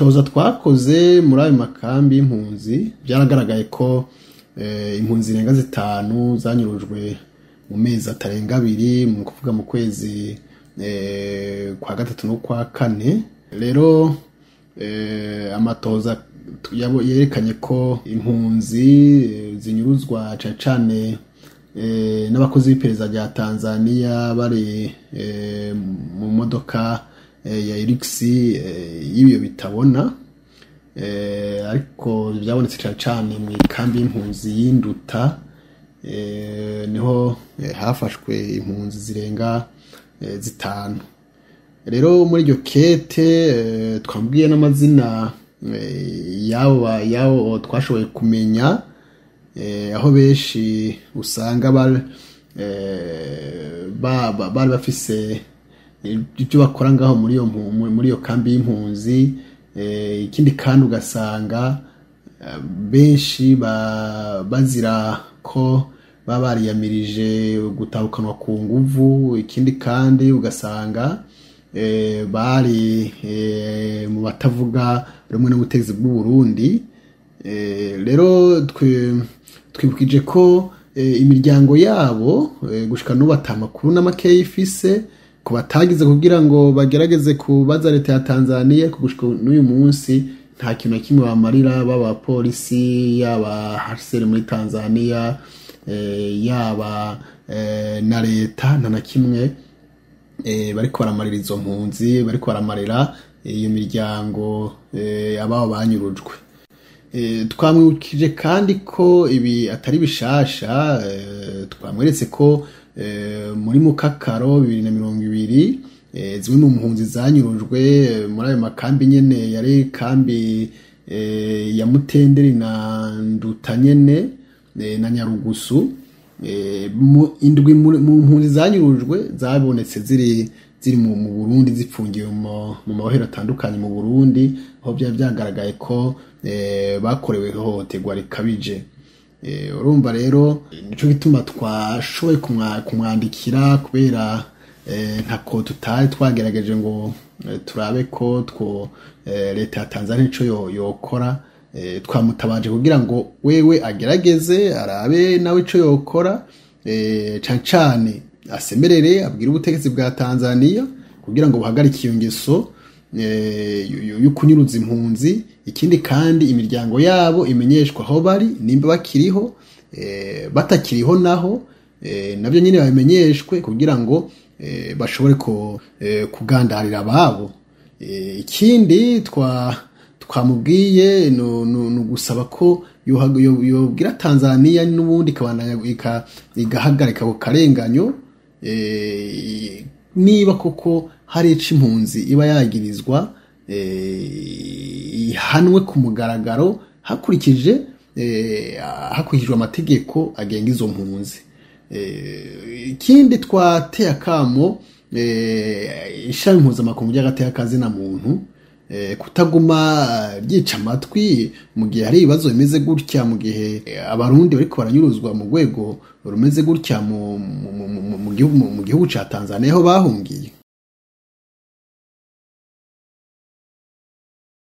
matoza twakoze muri ayo makambi y'impunzi byaragaragaye ko impunzi zirenga 5 zanyurujwe mu mezi atarenga 2 mu kuvuga mu kwezi kwa 3 no kwa 4. Rero amatoza yerekanye ko impunzi zinyuruzwa cane n'abakozi b'iperereza rya Tanzania bari mu modoka ya Irix y'ibiyo bitabona, ariko byabonetse cane mu kambi y'impunzi y'Induta niho hafashwe impunzi zirenga 5. Rero muri iryo kete twambwiye n'amazina yawo twashoboye kumenya, aho benshi usanga bari bafise ibyo bakora ngaho muri iyo kambi y'impunzi. Ikindi kandi ugasanga benshi bazira ko bariyamirije gutahukanwa ku nguvu. Ikindi kandi ugasanga bari mu batavuga rumwe n'ubutegetsi bw'u Burundi. Rero twibukije ko imiryango yabo gushika n'ubu atamakuru n'amakeyi ifise ko batagize kugira ngo bagerageze kubaza leta ya Tanzania, gushika n'uyu munsi nta kintu kimwe bamarira, baba polisi yaba HCR muri Tanzania yaba na leta nta na kimwe bariko baramarira izo mpunzi, bariko baramarira iyo miryango ababo banyurujwe. Twamwibukije kandi ko ibi atari bishasha. Twamweretse ko muri Mukakaro 2020 zimwe mu mpunzi zanyurujwe muri ayo makambi nyene yari kambi ya Mutenderi na Nduta nyene na Nyarugusu. Indwi mu mpunzi zanyurujwe zabonetse ziri mu Burundi, zipfungiwe mu mabohero atandukanye mu Burundi, aho byagaragaye ko bakorewe ihohoterwa rikabije. Urumva rero nico gituma twashoboye kumwandikira, kubera ntako tutari twagerageje ngo turabe ko leta ya Tanzania ico yokora. Twamutabaje kugira ngo wewe agerageze arabe nawe ico yokora, cane asemerere abwira ubutegetsi bwa Tanzania kugira ngo buhagarike iyo ngeso yo kunyuruza impunzi. Ikindi kandi imiryango yabo imenyeshwa aho bari, nimba bakiriho batakiriho naho nabyo nyine babimenyeshwe kugira ngo bashobore kugandarira ababo. Ikindi twamubwiye no gusaba ko yobwira Tanzania n'ubundi igahagarika ku karenganyo, niba koko hari ico impunzi iba yagirizwa ihanwe ku mugaragaro hakurikijwe amategeko agenga izo mpunzi. Ikindi twateye akamo ishami mpuzamakungu ry'agateka muntu kutaguma ryica amatwi mu gihe hari ibibazo bimeze gutya, mu gihe abarundi bariko baranyuruzwa mu rwego rumeze gutya mu gihugu ca Tanzania aho bahungiye.